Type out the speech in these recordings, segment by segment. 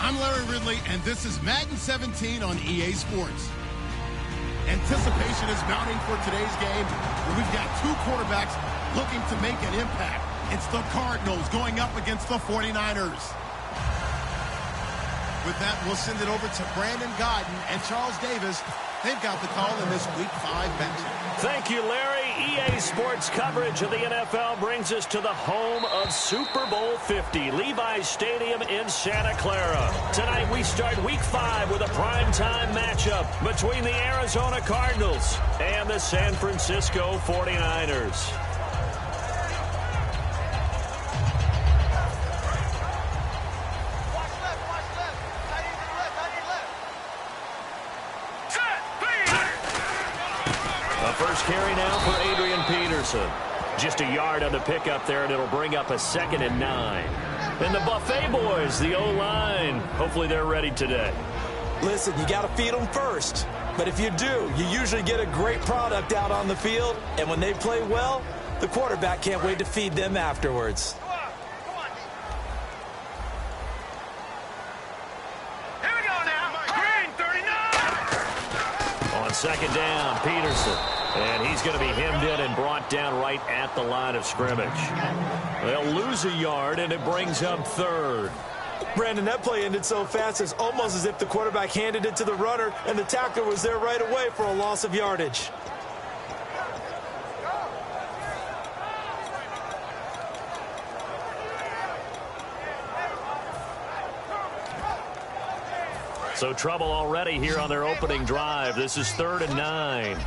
I'm Larry Ridley, and this is Madden 17 on EA Sports. Anticipation is mounting for today's game, where we've got two quarterbacks looking to make an impact. It's the Cardinals going up against the 49ers. With that, we'll send it over to Brandon Gaudin and Charles Davis. They've got the call in this Week 5 matchup. Thank you, Larry. EA Sports coverage of the NFL brings us to the home of Super Bowl 50, Levi's Stadium in Santa Clara. Tonight we start Week 5 with a primetime matchup between the Arizona Cardinals and the San Francisco 49ers. Carry now for Adrian Peterson. Just a yard on the pickup there, and it'll bring up a 2nd and 9. And the Buffet boys, the O-line, hopefully they're ready today. Listen, you got to feed them first. But if you do, you usually get a great product out on the field. And when they play well, the quarterback can't wait to feed them afterwards. Here we go now. Green, 39. On 2nd down, Peterson. And he's going to be hemmed in and brought down right at the line of scrimmage. They'll lose a yard, and it brings up 3rd. Brandon, that play ended so fast, it's almost as if the quarterback handed it to the runner, and the tackler was there right away for a loss of yardage. So trouble already here on their opening drive. This is 3rd and 9.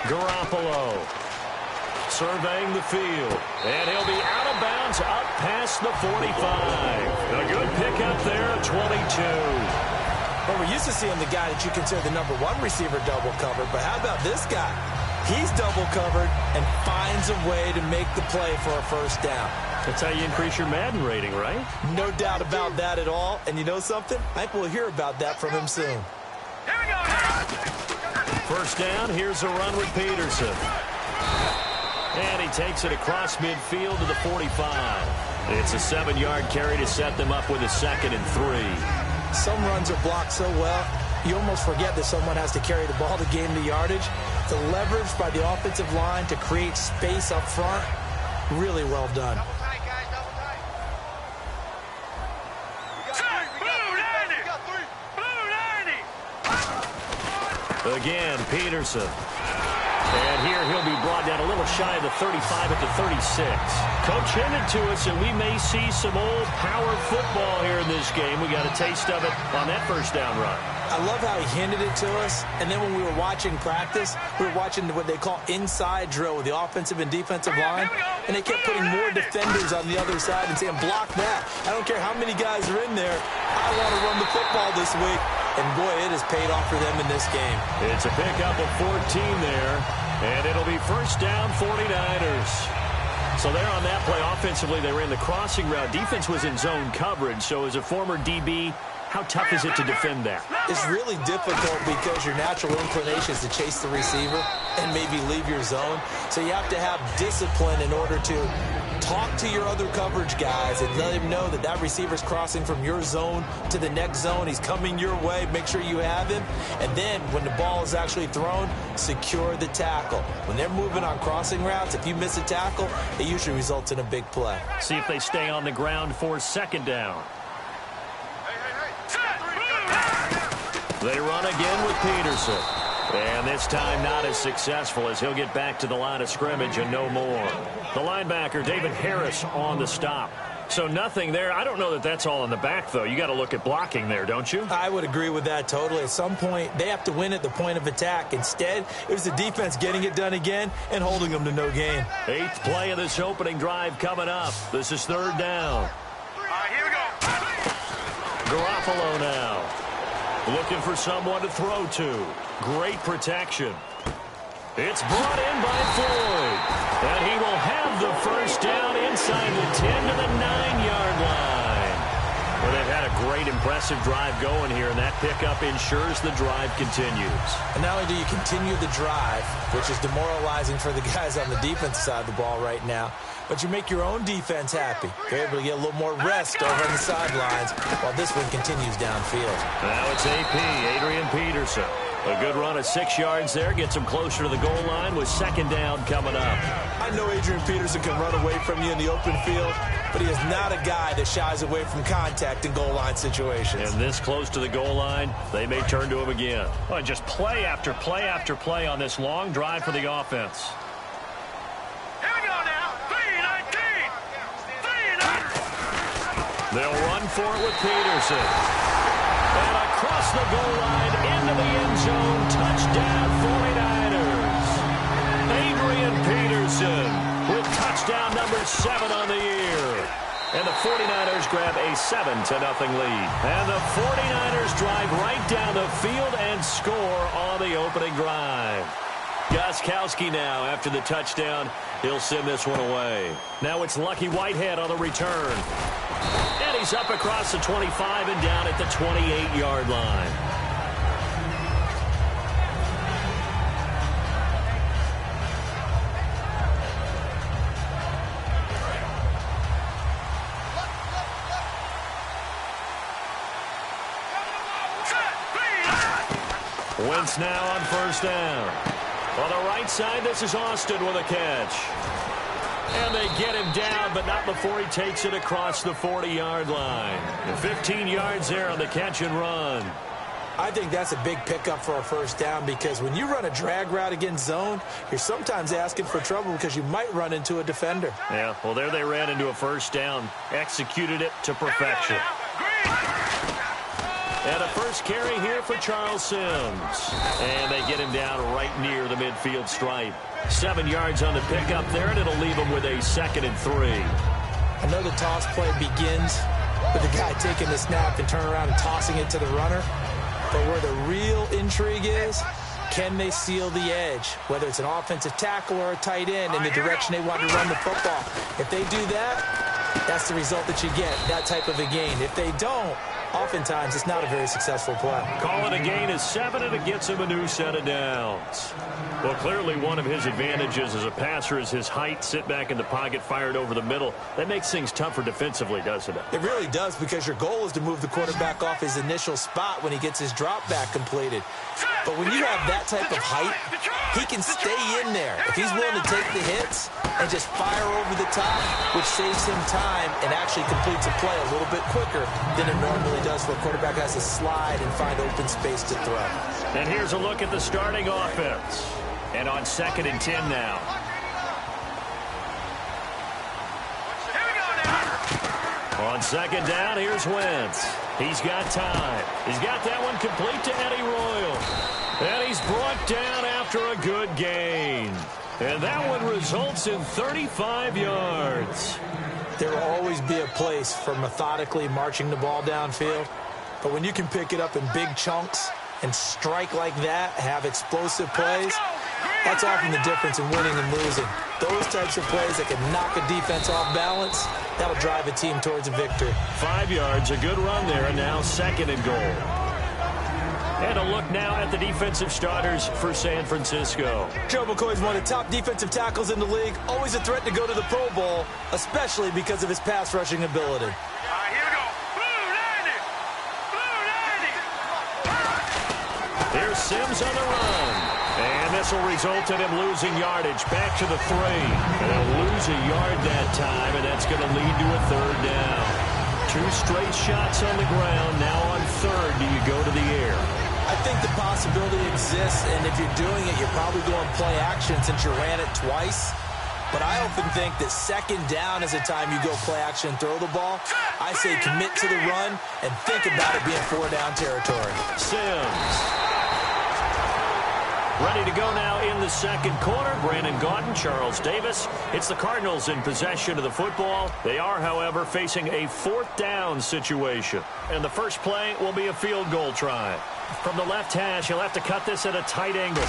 Garoppolo surveying the field, and he'll be out of bounds up past the 45. A good pickup there at 22. Well, we're used to seeing the guy that you consider the number 1 receiver double covered, but how about this guy? He's double covered and finds a way to make the play for a 1st down. That's how you increase your Madden rating, right? No doubt about that at all. And you know something? I think we'll hear about that from him soon. Here we go. 1st down, here's a run with Peterson. And he takes it across midfield to the 45. It's a 7-yard carry to set them up with a 2nd and 3. Some runs are blocked so well, you almost forget that someone has to carry the ball to gain the yardage. The leverage by the offensive line to create space up front, really well done. Again, Peterson. And here he'll be brought down a little shy of the 35 at the 36. Coach hinted to us, and we may see some old power football here in this game. We got a taste of it on that 1st down run. I love how he handed it to us, and then when we were watching practice, we were watching what they call inside drill with the offensive and defensive line, and they kept putting more defenders on the other side and saying, block that. I don't care how many guys are in there. I want to run the football this week. And, boy, it has paid off for them in this game. It's a pickup of 14 there, and it'll be 1st down 49ers. So there on that play, offensively, they ran the crossing route. Defense was in zone coverage, so as a former DB, how tough is it to defend that? It's really difficult because your natural inclination is to chase the receiver and maybe leave your zone. So you have to have discipline in order to talk to your other coverage guys and let him know that that receiver's crossing from your zone to the next zone. He's coming your way. Make sure you have him. And then when the ball is actually thrown, secure the tackle. When they're moving on crossing routes, if you miss a tackle, it usually results in a big play. See if they stay on the ground for 2nd down. They run again with Peterson. And this time not as successful as he'll get back to the line of scrimmage and no more. The linebacker, David Harris, on the stop. So nothing there. I don't know that that's all in the back, though. You got to look at blocking there, don't you? I would agree with that totally. At some point, they have to win at the point of attack. Instead, it was the defense getting it done again and holding them to no gain. 8th play of this opening drive coming up. This is 3rd down. Here we go. Garoppolo now. Looking for someone to throw to. Great protection. It's brought in by Floyd. And he will have the 1st down inside the 10 to the 9-yard line. Well, they've had a great, impressive drive going here, and that pickup ensures the drive continues. And not only do you continue the drive, which is demoralizing for the guys on the defense side of the ball right now, but you make your own defense happy. They're able to get a little more rest over on the sidelines while this one continues downfield. Now it's AP, Adrian Peterson. A good run of 6 yards there. Gets him closer to the goal line with second down coming up. I know Adrian Peterson can run away from you in the open field, but he is not a guy that shies away from contact in goal line situations. And this close to the goal line, they may turn to him again. Oh, just play after play after play on this long drive for the offense. Here we go now. 3-19. 3-19. They'll run for it with Peterson. And across the goal line, into the end zone, touchdown 49ers. Adrian Peterson with touchdown number 7 on the year. And the 49ers grab a 7-0 lead. And the 49ers drive right down the field and score on the opening drive. Gostkowski now after the touchdown. He'll send this one away. Now it's Lucky Whitehead on the return. And he's up across the 25 and down at the 28-yard line. Wentz now on first down. On the right side, this is Austin with a catch. And they get him down, but not before he takes it across the 40-yard line. And 15 yards there on the catch and run. I think that's a big pickup for a first down because when you run a drag route against zone, you're sometimes asking for trouble because you might run into a defender. Yeah, well, there they ran into a first down. Executed it to perfection. And a first carry here for Charles Sims. And they get him down right near the midfield stripe. 7 yards on the pickup there, and it'll leave him with a 2nd and 3. I know the toss play begins with the guy taking the snap and turn around and tossing it to the runner. But where the real intrigue is, can they seal the edge, whether it's an offensive tackle or a tight end in the direction they want to run the football? If they do that, that's the result that you get, that type of a gain. If they don't, oftentimes it's not a very successful play. Call it a gain is 7, and it gets him a new set of downs. Well, clearly one of his advantages as a passer is his height. Sit back in the pocket, fired over the middle. That makes things tougher defensively, doesn't it? It really does, because your goal is to move the quarterback off his initial spot when he gets his drop back completed. But when you have that type of height, he can stay in there. If he's willing to take the hits and just fire over the top, which saves him time and actually completes a play a little bit quicker than it normally does where a quarterback has to slide and find open space to throw. And here's a look at the starting offense. And on 2nd and 10 now. Here we go now. On 2nd down, here's Wentz. He's got time. He's got that one complete to Eddie Royal. And he's brought down after a good gain. And that one results in 35 yards. There will always be a place for methodically marching the ball downfield. But when you can pick it up in big chunks and strike like that, have explosive plays, that's often the difference in winning and losing. Those types of plays that can knock a defense off balance, that'll drive a team towards a victory. 5 yards, a good run there, and now 2nd and goal. And a look now at the defensive starters for San Francisco. Joe McCoy is one of the top defensive tackles in the league, always a threat to go to the Pro Bowl, especially because of his pass rushing ability. All right, here we go. Blue 90. Blue 90. Here's Sims on the run. And this will result in him losing yardage. Back to the 3. And he'll lose a yard that time, and that's going to lead to a 3rd down. 2 straight shots on the ground. Now on 3rd, do you go to the air? I think the possibility exists, and if you're doing it, you're probably going play action since you ran it twice. But I often think that 2nd down is the time you go play action and throw the ball. I say commit to the run and think about it being 4-down territory. Sims. Ready to go now in the 2nd quarter. Brandon Gaudin, Charles Davis. It's the Cardinals in possession of the football. They are, however, facing a 4th down situation. And the first play will be a field goal try. From the left hash, he'll have to cut this at a tight angle.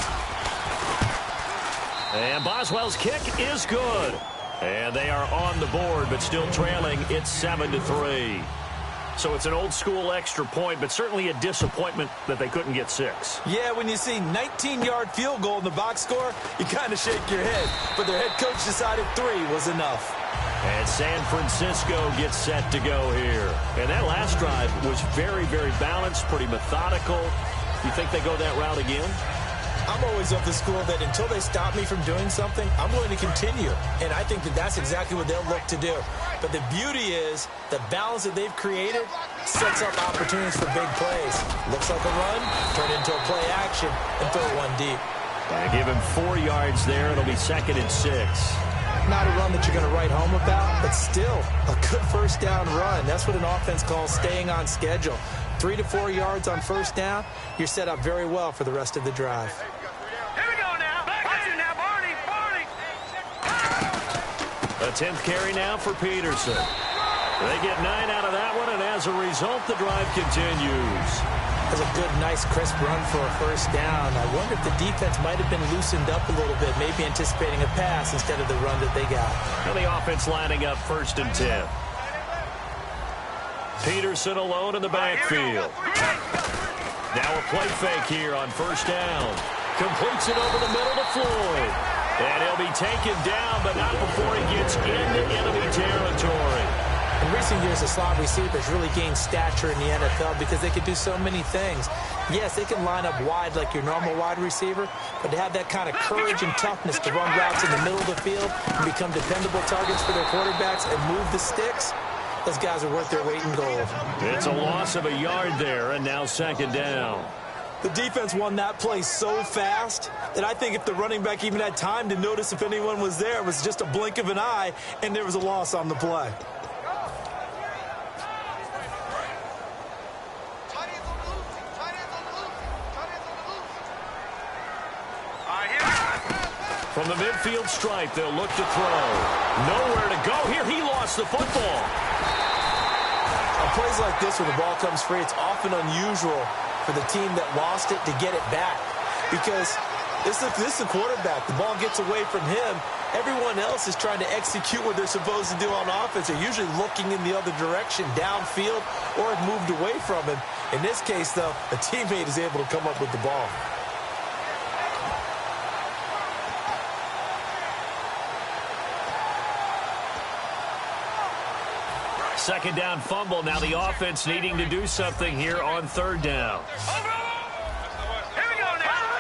And Boswell's kick is good. And they are on the board, but still trailing. It's 7-3. So it's an old-school extra point, but certainly a disappointment that they couldn't get 6. Yeah, when you see 19-yard field goal in the box score, you kind of shake your head. But their head coach decided 3 was enough. And San Francisco gets set to go here. And that last drive was very, very balanced, pretty methodical. You think they go that route again? I'm always of the school that until they stop me from doing something, I'm going to continue. And I think that that's exactly what they'll look to do. But the beauty is the balance that they've created sets up opportunities for big plays. Looks like a run, turn into a play action, and throw one deep. And give him 4 yards there. It'll be 2nd and 6. Not a run that you're going to write home about, but still a good first down run. That's what an offense calls staying on schedule. 3 to 4 yards on first down, you're set up very well for the rest of the drive. Here we go now. Watch it now, Barney. A 10th carry now for Peterson. They get 9 out of that one, and as a result, the drive continues. That's a good, nice, crisp run for a first down. I wonder if the defense might have been loosened up a little bit, maybe anticipating a pass instead of the run that they got. Now the offense lining up 1st and 10. Peterson alone in the backfield. Now a play fake here on first down. Completes it over the middle to Floyd. And he'll be taken down, but not before he gets into enemy territory. In recent years, the slot receivers really gained stature in the NFL because they can do so many things. Yes, they can line up wide like your normal wide receiver, but to have that kind of courage and toughness to run routes in the middle of the field and become dependable targets for their quarterbacks and move the sticks, those guys are worth their weight in gold. It's a loss of a yard there, and now 2nd down. The defense won that play so fast that I think if the running back even had time to notice if anyone was there, it was just a blink of an eye, and there was a loss on the play. From the midfield stripe, they'll look to throw. Nowhere to go here. He lost the football. On plays like this where the ball comes free, it's often unusual for the team that lost it to get it back. Because this is the quarterback. The ball gets away from him. Everyone else is trying to execute what they're supposed to do on offense. They're usually looking in the other direction, downfield, or have moved away from him. In this case, though, a teammate is able to come up with the ball. Second down fumble. Now the offense needing to do something here on 3rd down. Here we go now.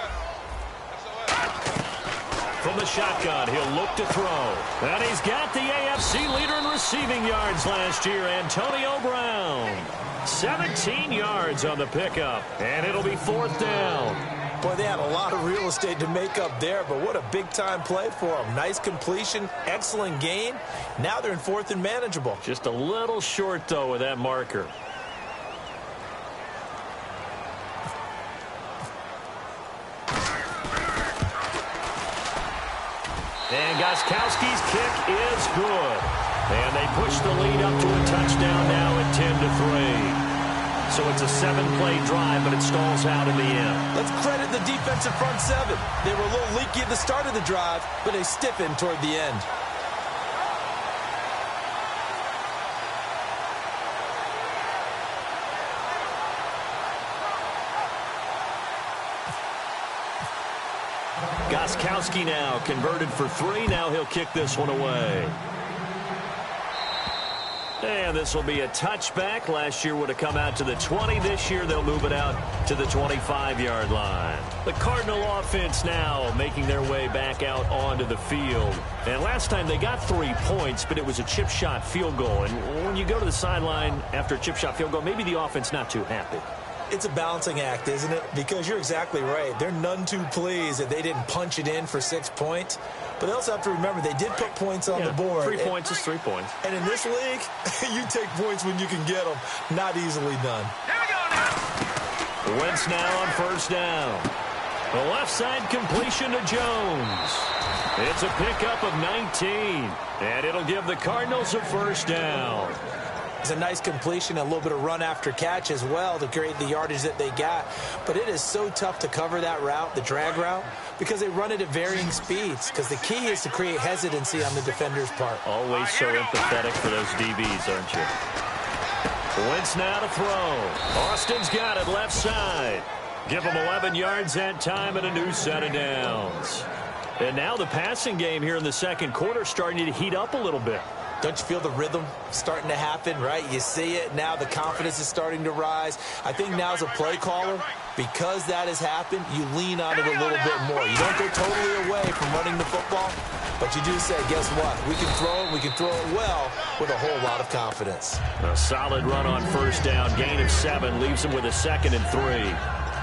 From the shotgun, he'll look to throw. And he's got the AFC leader in receiving yards last year, Antonio Brown. 17 yards on the pickup, and it'll be 4th down. Boy, they had a lot of real estate to make up there, but what a big-time play for them. Nice completion, excellent gain. Now they're in 4th and manageable. Just a little short, though, with that marker. And Gostkowski's kick is good. And they push the lead up to a touchdown now at 10-3. So it's a 7-play drive, but it stalls out in the end. Let's credit the defensive front 7. They were a little leaky at the start of the drive, but they stiffened toward the end. Gostkowski now converted for 3. Now he'll kick this one away. And this will be a touchback. Last year would have come out to the 20. This year they'll move it out to the 25-yard line. The Cardinal offense now making their way back out onto the field. And last time they got 3 points, but it was a chip shot field goal. And when you go to the sideline after a chip shot field goal, maybe the offense not too happy. It's a balancing act, isn't it? Because you're exactly right. They're none too pleased that they didn't punch it in for 6 points. But they also have to remember they did put points on the board. 3 points is 3 points. And in this league, you take points when you can get them. Not easily done. Here we go now. Wentz now on first down. The left side completion to Jones. It's a pickup of 19. And it'll give the Cardinals a first down. It's a nice completion, a little bit of run after catch as well to create the yardage that they got. But it is so tough to cover that route, the drag route, because they run it at varying speeds. Because the key is to create hesitancy on the defender's part. Always so empathetic for those DBs, aren't you? Wentz now to throw. Austin's got it left side. Give him 11 yards that time and a new set of downs. And now the passing game here in the second quarter starting to heat up a little bit. Don't you feel the rhythm starting to happen, right? You see it. Now the confidence is starting to rise. I think now as a play caller, because that has happened, you lean on it a little bit more. You don't go totally away from running the football, but you do say, guess what? We can throw it. We can throw it well with a whole lot of confidence. A solid run on first down. Gain of 7 leaves him with a 2nd and 3.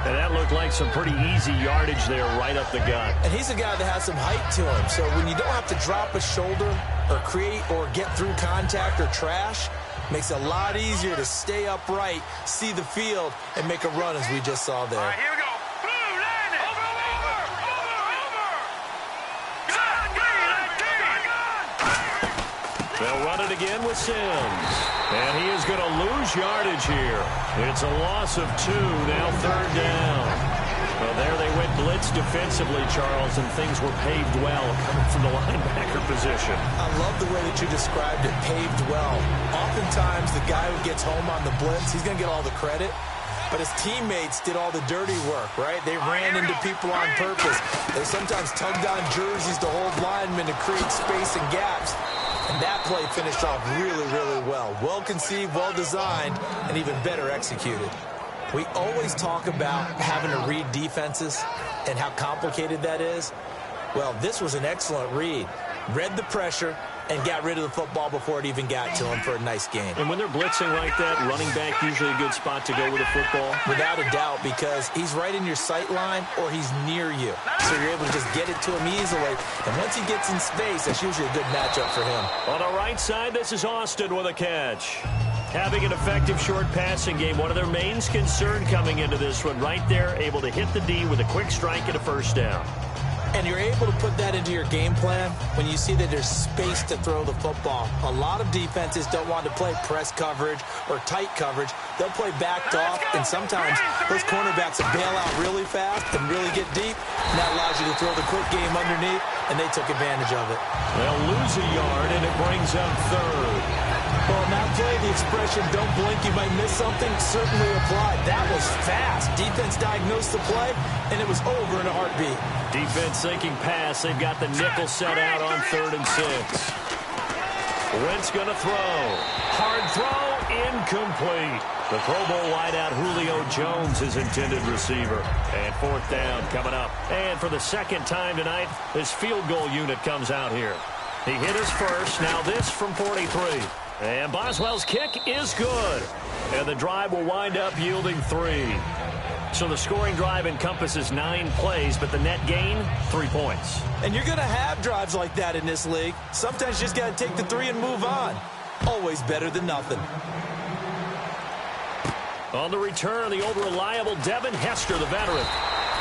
And that looked like some pretty easy yardage there right up the gut. And he's a guy that has some height to him. So when you don't have to drop a shoulder or create or get through contact or trash, makes it a lot easier to stay upright, see the field, and make a run as we just saw there. All right, here we go. Blue, land it. Over. They'll run it again with Sims. And he is going to lose yardage here. It's a loss of 2, now 3rd down. Well, there they went blitz defensively, Charles, and things were paved well coming from the linebacker position. I love the way that you described it, paved well. Oftentimes, the guy who gets home on the blitz, he's going to get all the credit. But his teammates did all the dirty work, right? They ran into people on purpose. They sometimes tugged on jerseys to hold linemen to create space and gaps. And that play finished off really, really well. Well conceived, well designed, and even better executed. We always talk about having to read defenses and how complicated that is. Well, this was an excellent read. Read the pressure and got rid of the football before it even got to him for a nice game. And when they're blitzing like that, running back usually a good spot to go with the football? Without a doubt, because he's right in your sight line or he's near you. So you're able to just get it to him easily. And once he gets in space, that's usually a good matchup for him. On the right side, this is Austin with a catch. Having an effective short passing game, one of their main concern coming into this one, right there, able to hit the D with a quick strike and a first down. And you're able to put that into your game plan when you see that there's space to throw the football. A lot of defenses don't want to play press coverage or tight coverage. They'll play backed off, and sometimes those cornerbacks will bail out really fast and really get deep. And that allows you to throw the quick game underneath, and they took advantage of it. They'll lose a yard, and it brings up 3rd. Well, in that play, the expression, don't blink, you might miss something, certainly applied. That was fast. Defense diagnosed the play, and it was over in a heartbeat. Defense thinking pass. They've got the nickel set out on 3rd and 6. Wentz going to throw. Hard throw, incomplete. The Pro Bowl wideout Julio Jones, his intended receiver. And 4th down coming up. And for the second time tonight, this field goal unit comes out here. He hit his first. Now this from 43. And Boswell's kick is good. And the drive will wind up yielding 3. So the scoring drive encompasses 9 plays, but the net gain, 3 points. And you're going to have drives like that in this league. Sometimes you just got to take the 3 and move on. Always better than nothing. On the return, the old reliable Devin Hester, the veteran.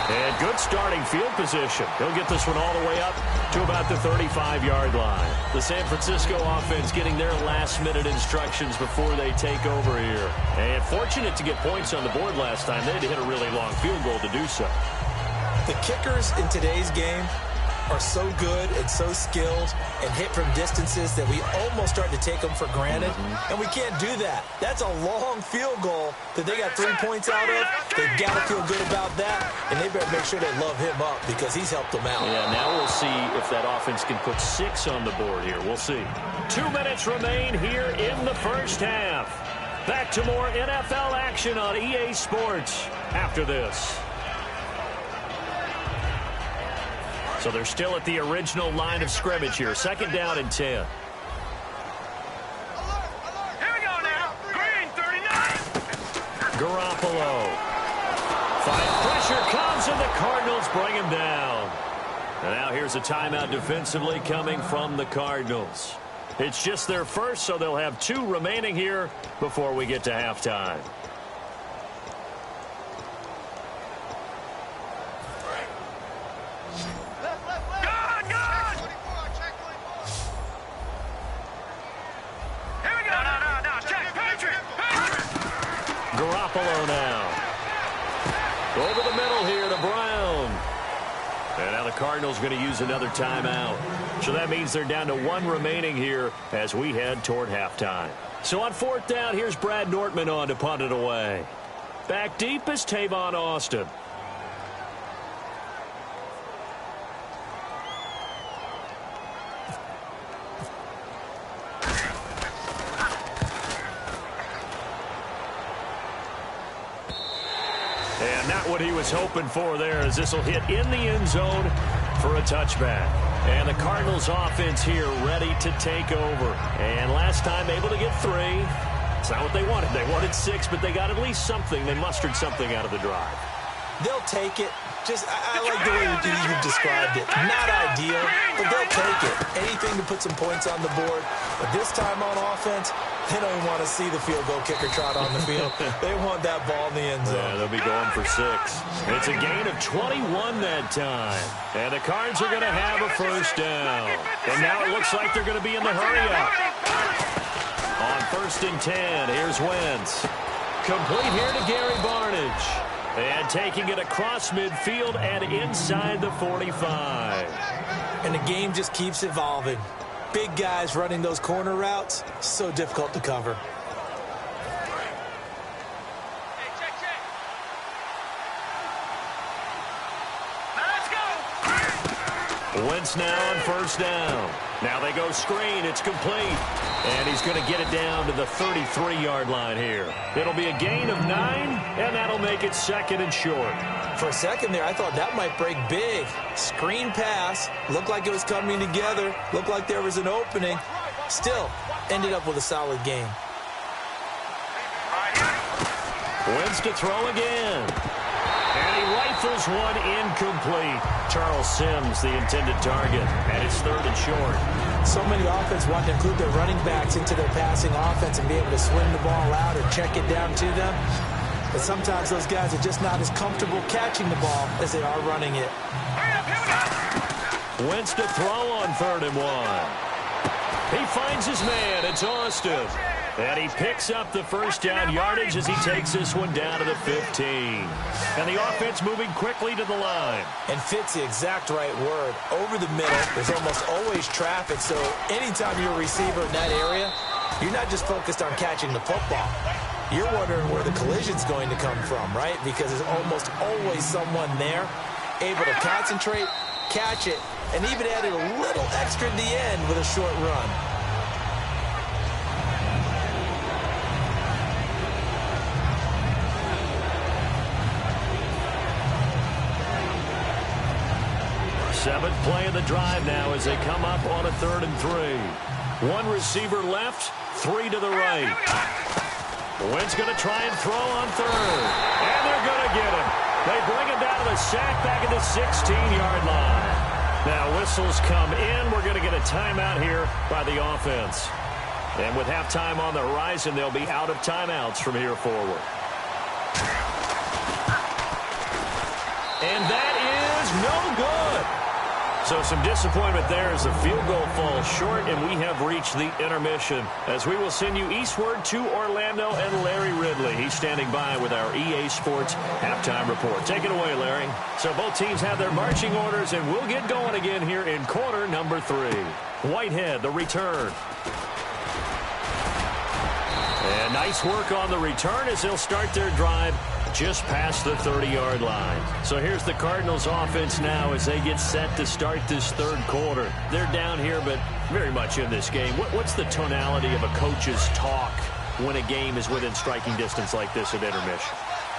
And good starting field position. He'll get this one all the way up to about the 35-yard line. The San Francisco offense getting their last-minute instructions before they take over here. And fortunate to get points on the board last time. They had to hit a really long field goal to do so. The kickers in today's game are so good and so skilled and hit from distances that we almost start to take them for granted. And we can't do that. That's a long field goal that they got 3 points out of. They've got to feel good about that, and they better make sure they love him up because he's helped them out. Yeah, now we'll see if that offense can put 6 on the board here. We'll see. 2 minutes remain here in the first half. Back to more NFL action on EA Sports after this. So they're still at the original line of scrimmage here. 2nd down and 10. Here we go now. Green 39. Garoppolo. Pressure comes, and the Cardinals bring him down. And now here's a timeout defensively coming from the Cardinals. It's just their first, so they'll have 2 remaining here before we get to halftime. Garoppolo now. Over the middle here to Brown. And now the Cardinals going to use another timeout. So that means they're down to 1 remaining here as we head toward halftime. So on fourth down, here's Brad Nortman on to punt it away. Back deep is Tavon Austin. And not what he was hoping for there, as this will hit in the end zone for a touchback. And the Cardinals offense here ready to take over. And last time able to get 3. It's not what they wanted. They wanted 6, but they got at least something. They mustered something out of the drive. They'll take it. I like the way you've described it. Not ideal, but they'll take it. Anything to put some points on the board. But this time on offense, they don't even want to see the field goal kicker trot on the field. They want that ball in the end zone. Yeah, they'll be going for 6. It's a gain of 21 that time. And the Cards are going to have a first down. And now it looks like they're going to be in the hurry-up. On 1st and 10, here's Wentz. Complete here to Gary Barnidge. And taking it across midfield and inside the 45. And the game just keeps evolving. Big guys running those corner routes, so difficult to cover. Wentz now on 1st down. Now they go screen. It's complete. And he's going to get it down to the 33-yard line here. It'll be a gain of 9, and that'll make it 2nd and short. For a second there, I thought that might break big. Screen pass. Looked like it was coming together. Looked like there was an opening. Still, ended up with a solid game. Wentz to throw again. And he rifles one incomplete. Charles Sims, the intended target, and it's 3rd and short. So many offenses want to include their running backs into their passing offense and be able to swing the ball out or check it down to them. But sometimes those guys are just not as comfortable catching the ball as they are running it. Wentz to throw on 3rd and 1. He finds his man. It's Austin. And he picks up the first down yardage as he takes this one down to the 15. And the offense moving quickly to the line. And fits the exact right word. Over the middle, there's almost always traffic, so anytime you're a receiver in that area, you're not just focused on catching the football. You're wondering where the collision's going to come from, right? Because there's almost always someone there able to concentrate, catch it, and even added a little extra at the end with a short run. Seventh play of the drive now as they come up on a 3rd and 3. One receiver left, 3 to the right. Wentz going to try and throw on 3rd. And they're going to get him. They bring him down to the sack back at the 16-yard line. Now whistles come in. We're going to get a timeout here by the offense. And with halftime on the horizon, they'll be out of timeouts from here forward. And that is no good. So some disappointment there as the field goal falls short, and we have reached the intermission as we will send you eastward to Orlando and Larry Ridley. He's standing by with our EA Sports halftime report. Take it away, Larry. So both teams have their marching orders, and we'll get going again here in quarter number 3. Whitehead, the return. And nice work on the return as they'll start their drive just past the 30-yard line. So here's the Cardinals offense now as they get set to start this 3rd quarter. They're down here, but very much in this game. What's the tonality of a coach's talk when a game is within striking distance like this at intermission?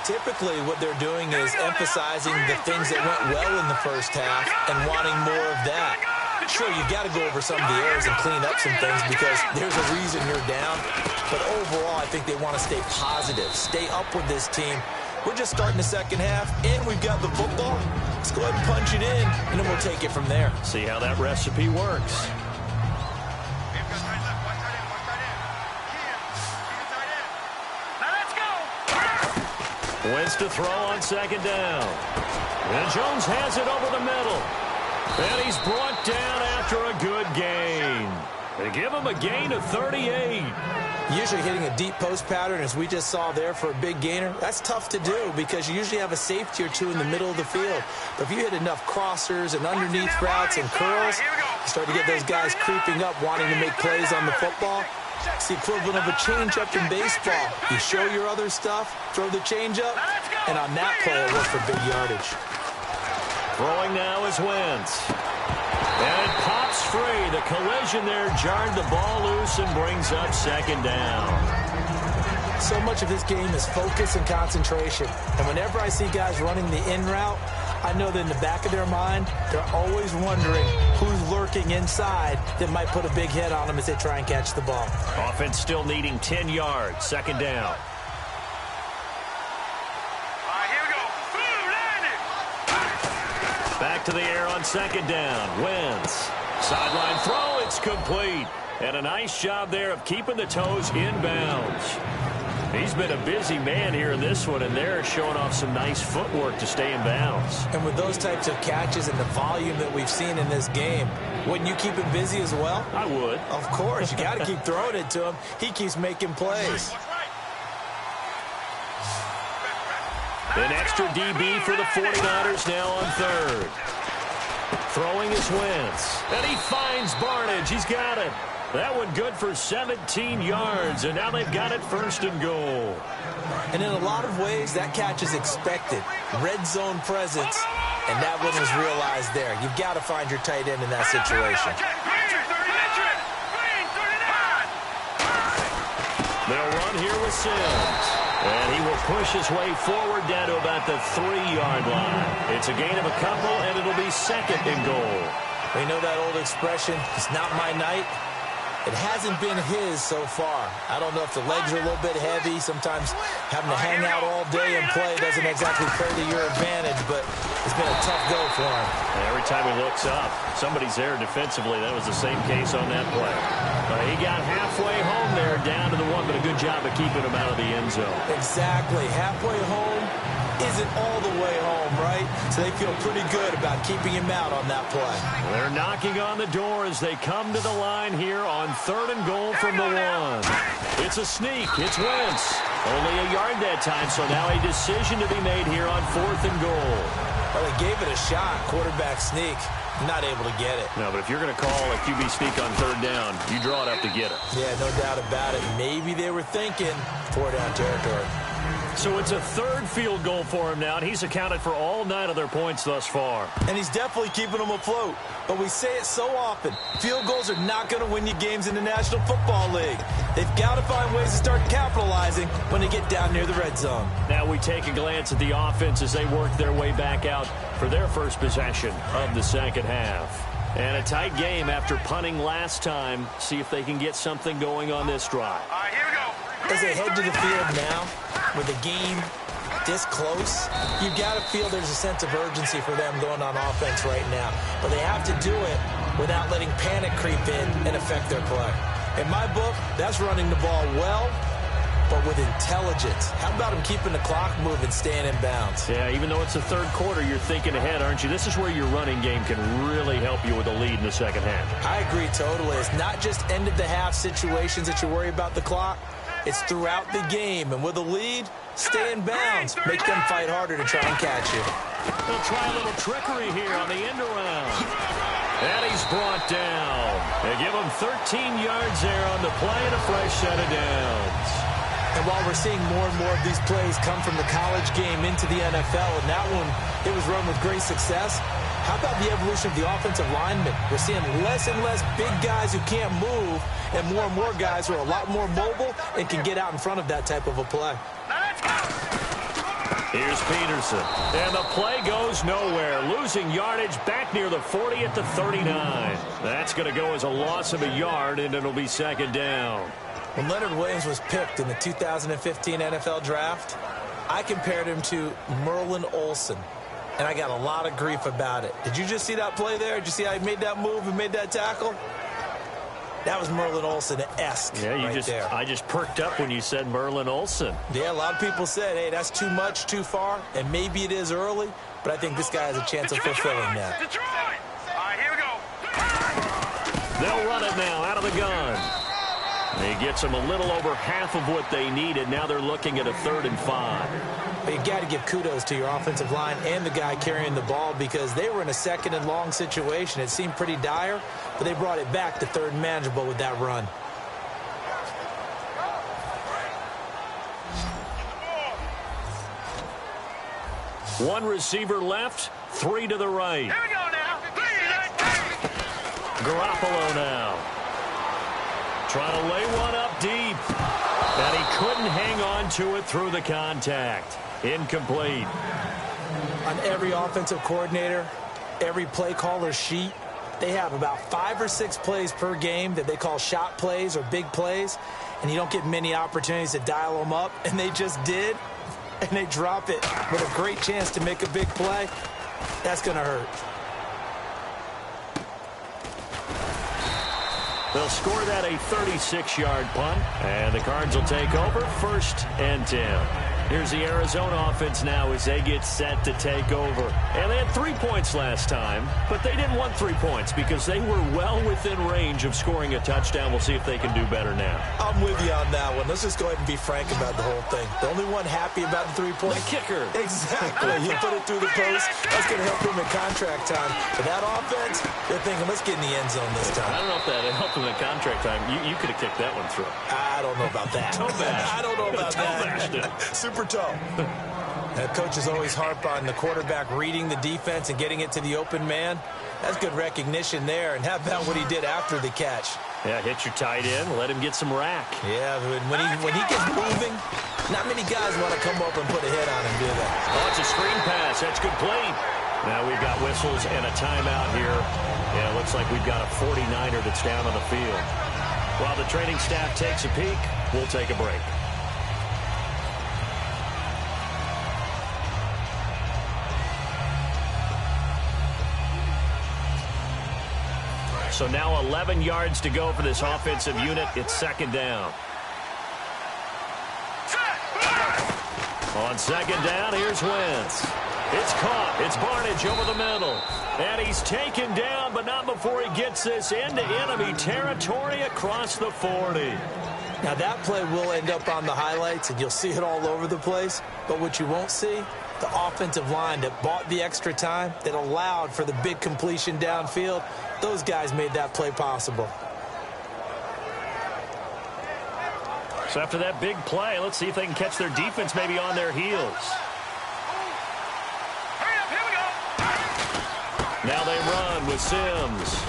Typically, what they're doing is emphasizing the things that went well in the first half and wanting more of that. Sure, you've got to go over some of the errors and clean up some things because there's a reason you're down. But overall, I think they want to stay positive, stay up with this team. We're just starting the second half, and we've got the football. Let's go ahead and punch it in, and then we'll take it from there. See how that recipe works. Wentz to throw on 2nd down. And Jones has it over the middle. And he's brought down after a good gain. They give him a gain of 38. Usually hitting a deep post pattern, as we just saw there for a big gainer, that's tough to do because you usually have a safety or two in the middle of the field. But if you hit enough crossers and underneath routes and curls, you start to get those guys creeping up wanting to make plays on the football. It's the equivalent of a changeup in baseball. You show your other stuff, throw the changeup, and on that play, it worked for big yardage. Throwing now is Wentz. And it pops free. The collision there jarred the ball loose and brings up second down. So much of this game is focus and concentration. And whenever I see guys running the in route, I know that in the back of their mind, they're always wondering who's lurking inside that might put a big hit on them as they try and catch the ball. Offense still needing 10 yards. Second down. Back to the air on second down. Wentz. Sideline throw. It's complete. And a nice job there of keeping the toes inbounds. He's been a busy man here in this one, and they're showing off some nice footwork to stay in bounds. And with those types of catches and the volume that we've seen in this game, wouldn't you keep him busy as well? I would. Of course. You got to keep throwing it to him. He keeps making plays. An extra DB for the 49ers now on third. Throwing is Wentz. And he finds Barnidge. He's got it. That one good for 17 yards, and now they've got it first and goal. And in a lot of ways, that catch is expected. Red zone presence, and that one was realized there. You've got to find your tight end in that situation. They'll run here with Sims. And he will push his way forward down to about the 3-yard line. It's a gain of a couple, and it'll be second and goal. We know that old expression, it's not my night. It hasn't been his so far. I don't know if the legs are a little bit heavy. Sometimes having to hang out all day and play doesn't exactly play to your advantage, but it's been a tough go for him. And every time he looks up, somebody's there defensively. That was the same case on that play. He got halfway home there, down to the one, but a good job of keeping him out of the end zone. Exactly. Halfway home isn't all the way home, right? So they feel pretty good about keeping him out on that play. They're knocking on the door as they come to the line here on third and goal from the one. It's a sneak. It's Wentz. Only a yard that time, so now a decision to be made here on fourth and goal. Well, they gave it a shot, quarterback sneak. Not able to get it. No, but if you're going to call a QB sneak on third down, you draw it up to get it. Yeah, no doubt about it. Maybe they were thinking 4-down territory. So it's a third field goal for him now, and he's accounted for all 9 of their points thus far. And he's definitely keeping them afloat. But we say it so often, field goals are not going to win you games in the National Football League. They've got to find ways to start capitalizing when they get down near the red zone. Now we take a glance at the offense as they work their way back out for their first possession of the second half. And a tight game after punting last time. See if they can get something going on this drive. All right, here we go. As they head to the field now, with the game this close, you've got to feel there's a sense of urgency for them going on offense right now. But they have to do it without letting panic creep in and affect their play. In my book, that's running the ball well, but with intelligence. How about them keeping the clock moving, staying in bounds? Yeah, even though it's the third quarter, you're thinking ahead, aren't you? This is where your running game can really help you with a lead in the second half. I agree totally. It's not just end-of-the-half situations that you worry about the clock. It's throughout the game. And with a lead, stay in bounds. Make them fight harder to try and catch you. They'll try a little trickery here on the end around. And he's brought down. They give him 13 yards there on the play and a fresh set of downs. And while we're seeing more and more of these plays come from the college game into the NFL, and that one, it was run with great success, how about the evolution of the offensive linemen? We're seeing less and less big guys who can't move, and more guys who are a lot more mobile and can get out in front of that type of a play. Here's Peterson. And the play goes nowhere. Losing yardage back near the 40 at the 39. That's going to go as a loss of a yard, and it'll be second down. When Leonard Williams was picked in the 2015 NFL Draft, I compared him to Merlin Olsen, and I got a lot of grief about it. Did you just see that play there? Did you see how he made that move and made that tackle? That was Merlin Olsen-esque there. I just perked up when you said Merlin Olsen. Yeah, a lot of people said, hey, that's too much, too far, and maybe it is early, but I think this guy has a chance of fulfilling that. Detroit! All right, here we go. They'll run it now out of the gun. He gets them a little over half of what they needed. Now they're looking at a 3rd and 5. But you got to give kudos to your offensive line and the guy carrying the ball because they were in a 2nd and long situation. It seemed pretty dire, but they brought it back to 3rd and manageable with that run. One receiver left, 3 to the right. Here we go now. Garoppolo now. Trying to lay one up deep. And he couldn't hang on to it through the contact. Incomplete. On every offensive coordinator, every play caller sheet, they have about 5 or 6 plays per game that they call shot plays or big plays, and you don't get many opportunities to dial them up, and they just did, and they drop it with a great chance to make a big play. That's going to hurt. They'll score that a 36-yard punt, and the Cards will take over 1st and 10. Here's the Arizona offense now as they get set to take over. And they had 3 points last time, but they didn't want 3 points because they were well within range of scoring a touchdown. We'll see if they can do better now. I'm with you on that one. Let's just go ahead and be frank about the whole thing. The only one happy about the 3-point. The kicker. Exactly. You put it through the post. That's going to help him in contract time. But that offense, they're thinking, let's get in the end zone this time. I don't know if that helped him in contract time. You could have kicked that one through. I don't know about that. I don't know about that. Super toe. Coaches always harp on the quarterback reading the defense and getting it to the open man. That's good recognition there. And how about what he did after the catch? Yeah, hit your tight end, let him get some rack. Yeah, when he gets moving, not many guys want to come up and put a hit on him, do they? Oh, it's a screen pass. That's good play. Now we've got whistles and a timeout here. Yeah, it looks like we've got a 49er that's down on the field. While the training staff takes a peek, we'll take a break. So now 11 yards to go for this offensive unit. It's 2nd down. On 2nd down, here's Wentz. It's caught. It's Barnidge over the middle. And he's taken down, but not before he gets this into enemy territory across the 40. Now, that play will end up on the highlights, and you'll see it all over the place. But what you won't see, the offensive line that bought the extra time, that allowed for the big completion downfield, those guys made that play possible. So after that big play, let's see if they can catch their defense maybe on their heels. Hurry up, here we go. Now they run with Sims.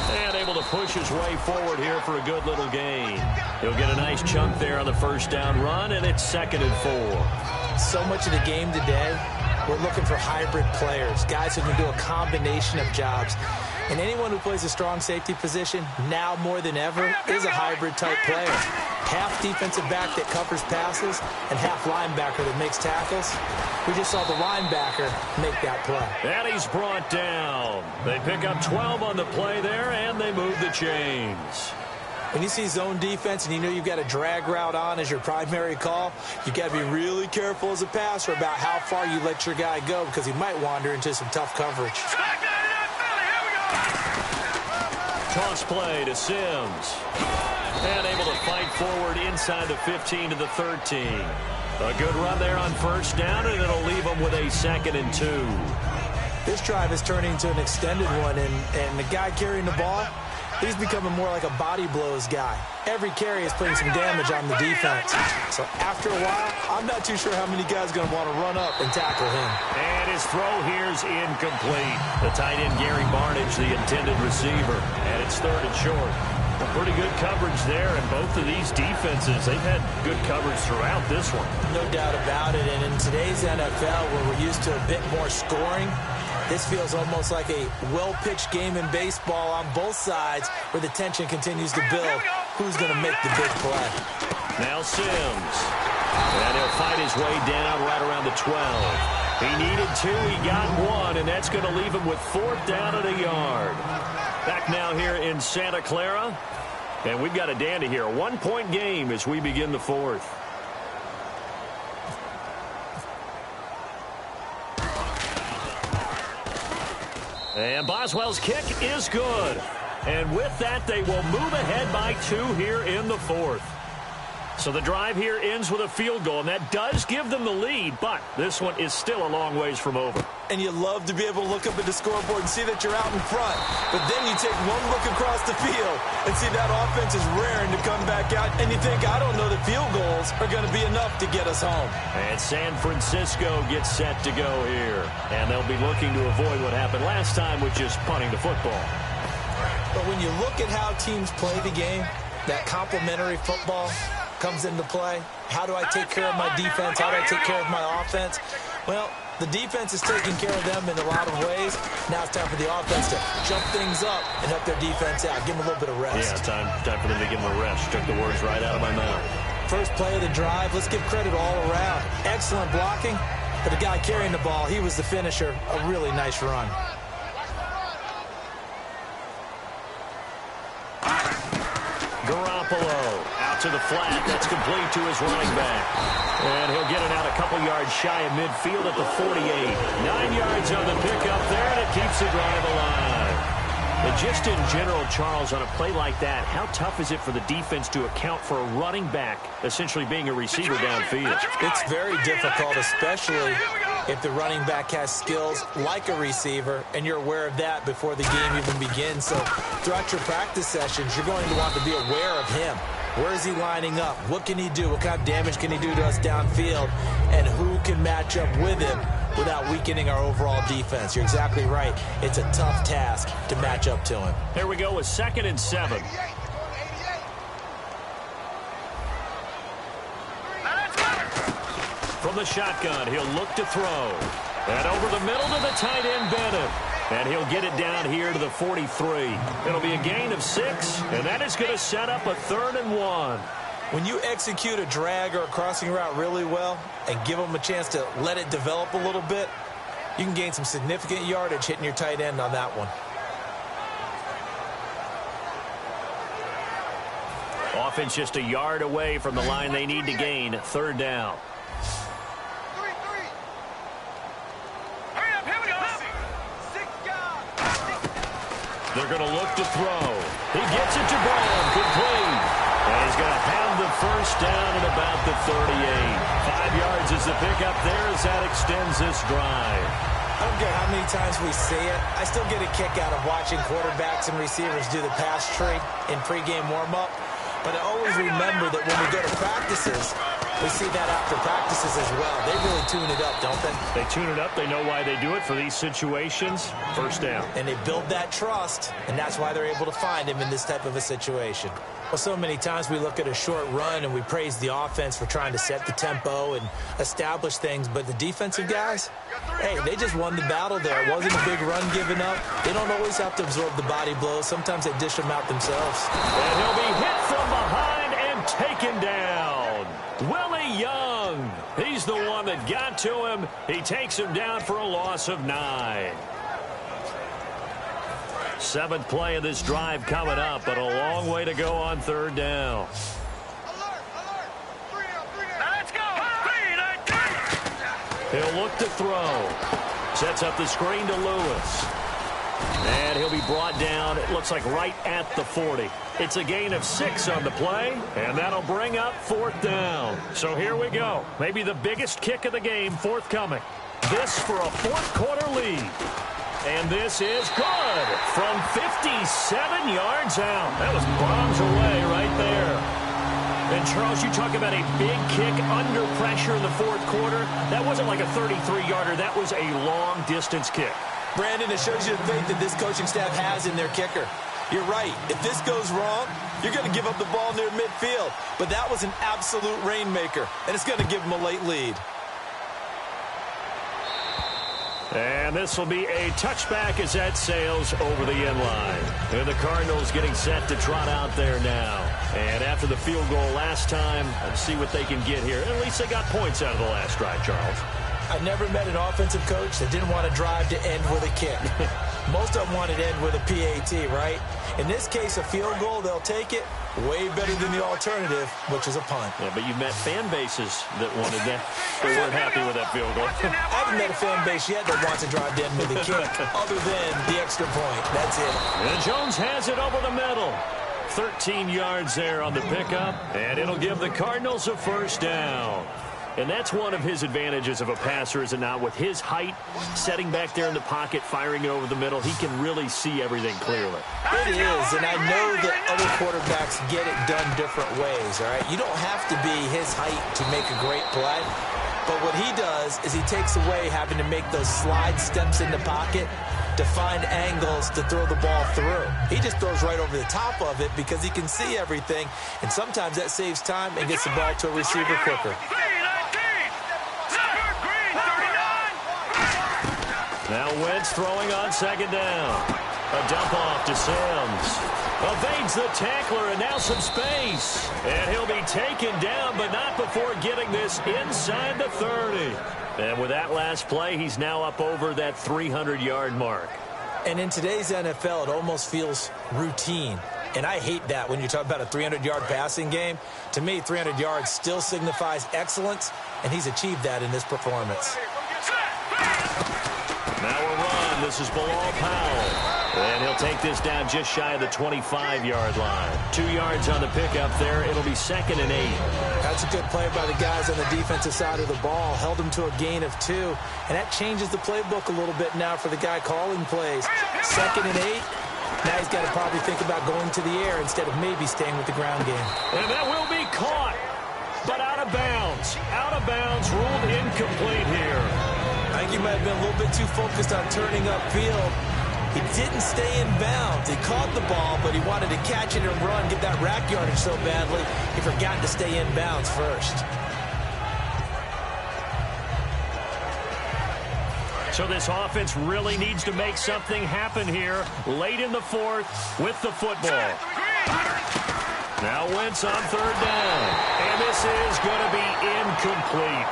And able to push his way forward here for a good little gain. He'll get a nice chunk there on the 1st down run, and it's 2nd and 4. So much of the game today, we're looking for hybrid players, guys who can do a combination of jobs. And anyone who plays a strong safety position, now more than ever, is a hybrid-type player. Half defensive back that covers passes and half linebacker that makes tackles. We just saw the linebacker make that play. And he's brought down. They pick up 12 on the play there, and they move the chains. When you see zone defense and you know you've got a drag route on as your primary call, you've got to be really careful as a passer about how far you let your guy go because he might wander into some tough coverage. Toss play to Sims. And able to fight forward inside the 15 to the 13. A good run there on 1st down, and it'll leave them with a 2nd and 2. This drive is turning into an extended one, and the guy carrying the ball, he's becoming more like a body blows guy. Every carry is putting some damage on the defense. So after a while, I'm not too sure how many guys are going to want to run up and tackle him. And his throw here's incomplete. The tight end, Gary Barnidge, the intended receiver. And it's 3rd and short. A pretty good coverage there, and both of these defenses, they've had good coverage throughout this one. No doubt about it, and in today's NFL, where we're used to a bit more scoring, this feels almost like a well-pitched game in baseball on both sides where the tension continues to build. Who's going to make the big play? Now Sims. And he'll fight his way down right around the 12. He needed 2, he got 1, and that's going to leave him with 4th down and a yard. Back now here in Santa Clara. And we've got a dandy here. A 1-point game as we begin the 4th. And Boswell's kick is good. And with that, they will move ahead by 2 here in the 4th. So the drive here ends with a field goal, and that does give them the lead, but this one is still a long ways from over. And you love to be able to look up at the scoreboard and see that you're out in front. But then you take one look across the field and see that offense is raring to come back out. And you think, I don't know that field goals are going to be enough to get us home. And San Francisco gets set to go here. And they'll be looking to avoid what happened last time with just punting the football. But when you look at how teams play the game, that complementary football comes into play. How do I take care of my defense? How do I take care of my offense? Well, the defense is taking care of them in a lot of ways. Now it's time for the offense to jump things up and help their defense out. Give them a little bit of rest. Yeah, time for them to give them a rest. Took the words right out of my mouth. First play of the drive, let's give credit all around. Excellent blocking, but the guy carrying the ball, he was the finisher. A really nice run. Garoppolo out to the flat. That's complete to his running back. And he'll get it out a couple yards shy of midfield at the 48. 9 yards on the pickup there, and it keeps the drive alive. But just in general, Charles, on a play like that, how tough is it for the defense to account for a running back essentially being a receiver downfield? It's very difficult, especially if the running back has skills like a receiver, and you're aware of that before the game even begins. So throughout your practice sessions, you're going to want to be aware of him. Where is he lining up? What can he do? What kind of damage can he do to us downfield? And who can match up with him without weakening our overall defense? You're exactly right. It's a tough task to match up to him. Here we go with 2nd and 7. From the shotgun, he'll look to throw. And over the middle to the tight end, Bennett. And he'll get it down here to the 43. It'll be a gain of 6, and that is going to set up a 3rd and 1. When you execute a drag or a crossing route really well and give them a chance to let it develop a little bit, you can gain some significant yardage hitting your tight end on that one. Offense just a yard away from the line they need to gain. 3rd down. They're going to look to throw. He gets it to Brown. Complete. And he's going to have the first down at about the 38. 5 yards is the pickup there as that extends this drive. I don't care how many times we see it. I still get a kick out of watching quarterbacks and receivers do the pass tree in pregame warm-up. But I always remember that when we go to practices, we see that after practices as well. They really tune it up, don't they? They tune it up. They know why they do it for these situations. First down. And they build that trust, and that's why they're able to find him in this type of a situation. Well, so many times we look at a short run and we praise the offense for trying to set the tempo and establish things, but the defensive guys, hey, they just won the battle there. It wasn't a big run given up. They don't always have to absorb the body blows. Sometimes they dish them out themselves. And he'll be hit from behind and taken down. Willie Young. He's the one that got to him. He takes him down for a loss of 9. 7th play of this drive coming up, but a long way to go on 3rd down. Let's go. He'll look to throw. Sets up the screen to Lewis. And he'll be brought down, it looks like right at the 40. It's a gain of 6 on the play, and that'll bring up 4th down. So here we go. Maybe the biggest kick of the game forthcoming. This for a 4th quarter lead. And this is good from 57 yards out. That was bombs away right there. And, Charles, you talk about a big kick under pressure in the 4th quarter. That wasn't like a 33-yarder. That was a long-distance kick. Brandon, it shows you the faith that this coaching staff has in their kicker. You're right. If this goes wrong, you're going to give up the ball near midfield. But that was an absolute rainmaker, and it's going to give them a late lead. And this will be a touchback as that sails over the end line. And the Cardinals getting set to trot out there now. And after the field goal last time, let's see what they can get here. At least they got points out of the last drive, Charles. I've never met an offensive coach that didn't want to drive to end with a kick. Most of them wanted to end with a PAT, right? In this case, a field goal, they'll take it. Way better than the alternative, which is a punt. Yeah, but you've met fan bases that wanted that. They weren't happy with that field goal. I haven't met a fan base yet that wants to drive to end with a kick, other than the extra point. That's it. And Jones has it over the middle. 13 yards there on the pickup, and it'll give the Cardinals a first down. And that's one of his advantages of a passer, is it not? With his height, setting back there in the pocket, firing it over the middle, he can really see everything clearly. It is, and I know that other quarterbacks get it done different ways, all right? You don't have to be his height to make a great play, but what he does is he takes away having to make those slide steps in the pocket to find angles to throw the ball through. He just throws right over the top of it because he can see everything, and sometimes that saves time and gets the ball to a receiver quicker. Now Wentz throwing on second down. A dump off to Sims. Evades the tackler, and now some space. And he'll be taken down, but not before getting this inside the 30. And with that last play, he's now up over that 300-yard mark. And in today's NFL, it almost feels routine. And I hate that when you talk about a 300-yard passing game. To me, 300 yards still signifies excellence, and he's achieved that in this performance. Now a run. This is Bilal Powell. And he'll take this down just shy of the 25-yard line. 2 yards on the pickup there. It'll be 2nd and 8. That's a good play by the guys on the defensive side of the ball. Held him to a gain of 2. And that changes the playbook a little bit now for the guy calling plays. 2nd and 8. Now he's got to probably think about going to the air instead of maybe staying with the ground game. And that will be caught, but out of bounds. Out of bounds, ruled incomplete here. I think he might have been a little bit too focused on turning upfield. He didn't stay in bounds. He caught the ball, but he wanted to catch it and run, get that rack yardage so badly, he forgot to stay in bounds first. So this offense really needs to make something happen here late in the 4th with the football. Now Wentz on 3rd down. And this is going to be incomplete.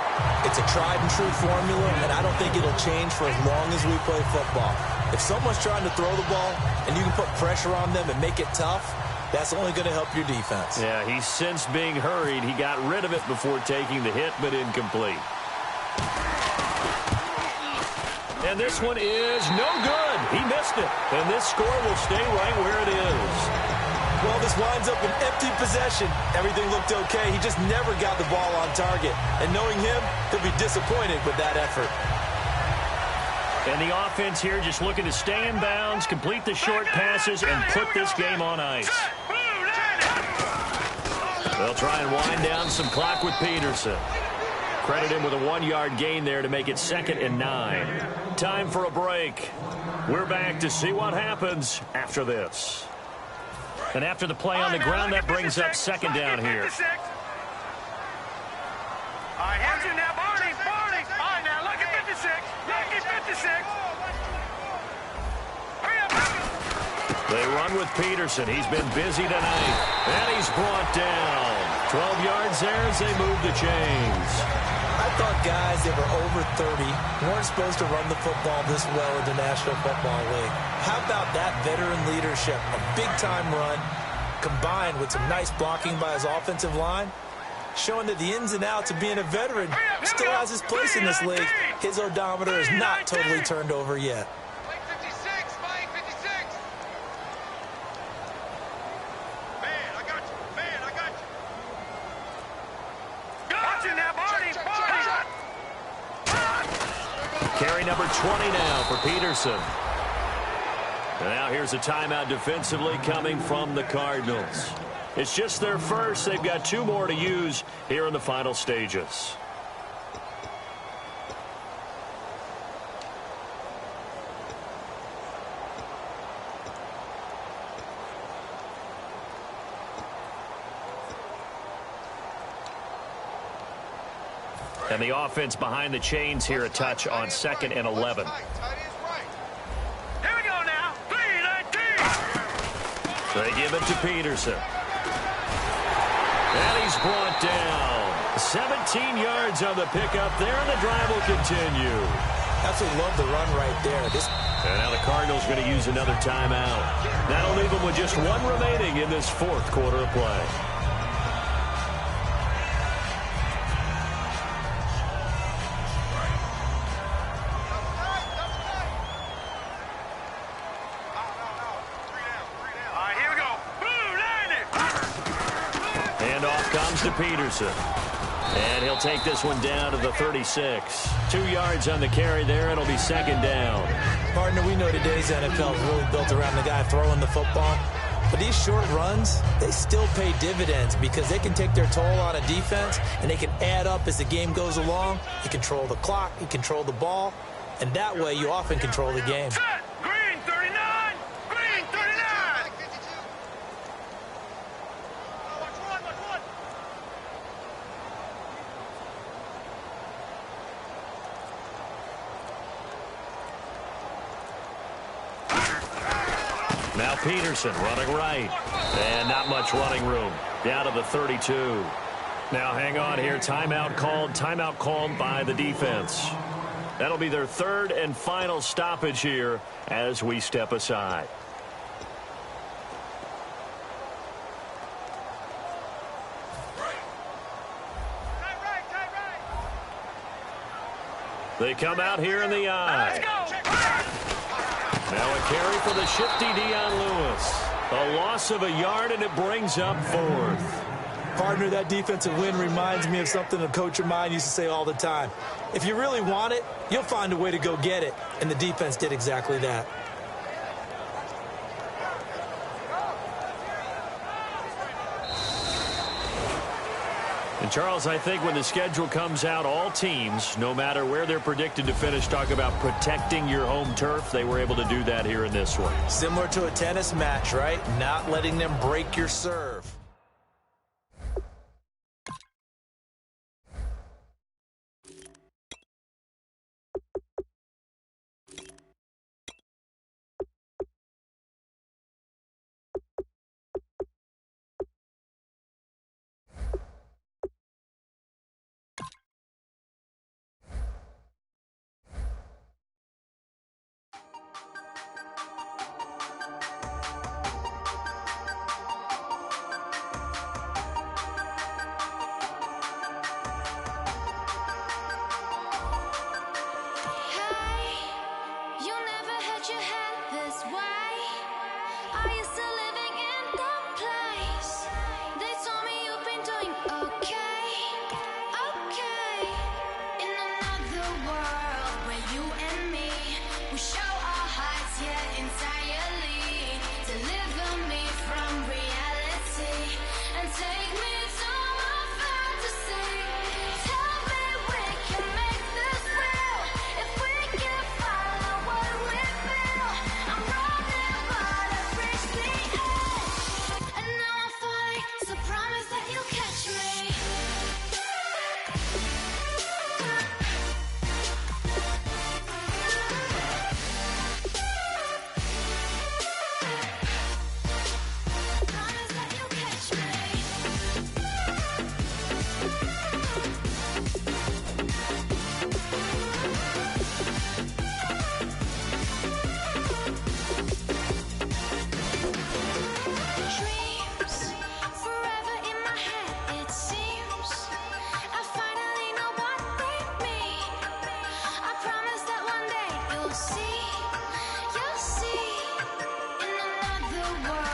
It's a tried-and-true formula, and I don't think it'll change for as long as we play football. If someone's trying to throw the ball and you can put pressure on them and make it tough, that's only going to help your defense. Yeah, he's since being hurried. He got rid of it before taking the hit, but incomplete. And this one is no good. He missed it. And this score will stay right where it is. Well, this winds up an empty possession. Everything looked okay. He just never got the ball on target. And knowing him, he'll be disappointed with that effort. And the offense here just looking to stay in bounds, complete the short passes, and put this game on ice. They'll try and wind down some clock with Peterson. Credit him with a 1-yard gain there to make it 2nd and 9. Time for a break. We're back to see what happens after this. And after the play on the ground, that brings up 2nd down here. All right, hands in now, Barney. All right, now, look at 56. Look at 56. Hurry up. They run with Peterson. He's been busy tonight. And he's brought down. 12 yards there as they move the chains. I thought guys that were over 30 weren't supposed to run the football this well in the National Football League. How about that veteran leadership? A big-time run combined with some nice blocking by his offensive line, showing that the ins and outs of being a veteran still has his place in this league. His odometer is not totally turned over yet. Carry number 20 now for Peterson. And now here's a timeout defensively coming from the Cardinals. It's just their first. They've got 2 more to use here in the final stages. And the offense behind the chains here, a touch on 2nd and 11. Here we go now. 3-19. They give it to Peterson. And he's brought down. 17 yards on the pickup there, and the drive will continue. Absolutely love the run right there. And now the Cardinals going to use another timeout. That'll leave them with just 1 remaining in this 4th quarter of play. All right, here we go. Blue 90. comes to Peterson. And he'll take this one down to the 36. 2 yards on the carry there. It'll be second down. Partner, we know today's NFL is really built around the guy throwing the football. But these short runs, they still pay dividends because they can take their toll on a defense, and they can add up as the game goes along. You control the clock, you control the ball, and that way you often control the game. Green 39! Green 39! Now Peterson running right. And not much running room. Down to the 32. Now hang on here. Timeout called by the defense. That'll be their third and final stoppage here as we step aside. They come out here in the eye. Now a carry for the shifty Dion Lewis. A loss of a yard, and it brings up fourth. Partner, that defensive win reminds me of something a coach of mine used to say all the time. If you really want it, you'll find a way to go get it. And the defense did exactly that. And, Charles, I think when the schedule comes out, all teams, no matter where they're predicted to finish, talk about protecting your home turf. They were able to do that here in this one. Similar to a tennis match, right? Not letting them break your serve. You'll see in another world.